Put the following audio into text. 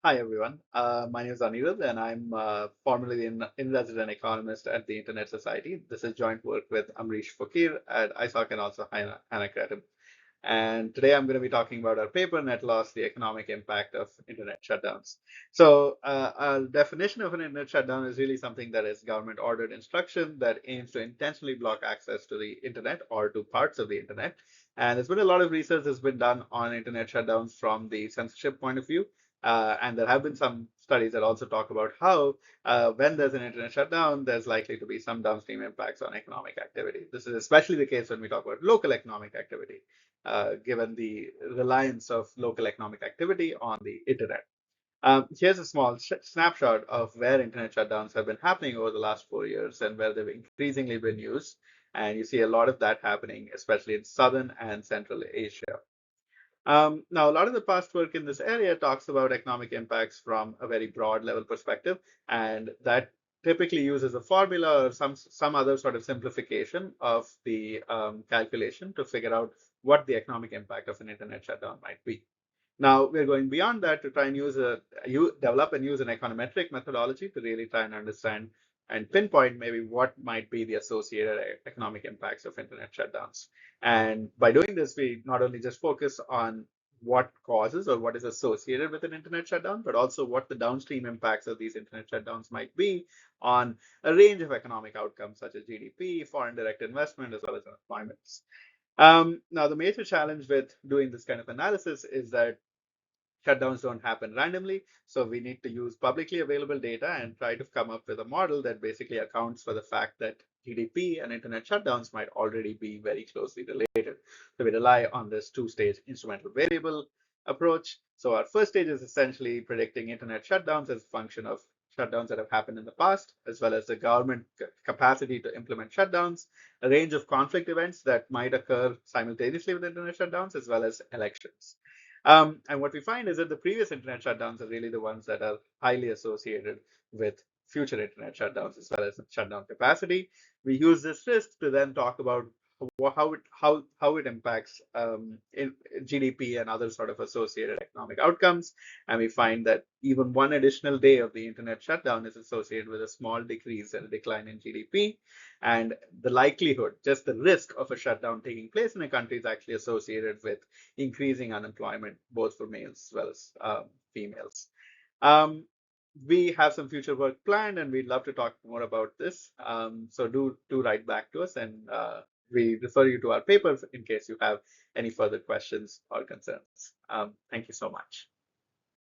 Hi, everyone. My name is Anirudh, and I'm formerly the in-resident economist at the Internet Society. This is joint work with Amreesh Phokeer at ISOC and also Hanna Kreitem. And today I'm going to be talking about our paper, Net Loss, the Economic Impact of Internet Shutdowns. So a definition of an Internet shutdown is really something that is government-ordered instruction that aims to intentionally block access to the Internet or to parts of the Internet. And there's been a lot of research that's been done on Internet shutdowns from the censorship point of view. And there have been some studies that also talk about how, when there's an internet shutdown, there's likely to be some downstream impacts on economic activity. This is especially the case when we talk about local economic activity, given the reliance of local economic activity on the internet. Here's a small snapshot of where internet shutdowns have been happening over the last 4 years and where they've increasingly been used. And you see a lot of that happening, especially in Southern and Central Asia. Now, a lot of the past work in this area talks about economic impacts from a very broad level perspective, and that typically uses a formula or some other sort of simplification of the calculation to figure out what the economic impact of an internet shutdown might be. Now, we're going beyond that to try and develop and use an econometric methodology to really try and understand and pinpoint maybe what might be the associated economic impacts of internet shutdowns. And by doing this, we not only just focus on what causes or what is associated with an internet shutdown, but also what the downstream impacts of these internet shutdowns might be on a range of economic outcomes such as GDP, foreign direct investment, as well as employment. Now, the major challenge with doing this kind of analysis is that shutdowns don't happen randomly. So we need to use publicly available data and try to come up with a model that basically accounts for the fact that GDP and internet shutdowns might already be very closely related. So we rely on this two-stage instrumental variable approach. So our first stage is essentially predicting internet shutdowns as a function of shutdowns that have happened in the past, as well as the government capacity to implement shutdowns, a range of conflict events that might occur simultaneously with internet shutdowns, as well as elections. And what we find is that the previous internet shutdowns are really the ones that are highly associated with future internet shutdowns as well as shutdown capacity. We use this risk to then talk about how it impacts GDP and other sort of associated economic outcomes. And we find that even one additional day of the internet shutdown is associated with a small decrease and a decline in GDP. And the likelihood, just the risk of a shutdown taking place in a country is actually associated with increasing unemployment, both for males as well as females. Um, we have some future work planned, and we'd love to talk more about this. So do write back to us, and we refer you to our papers in case you have any further questions or concerns. Thank you so much.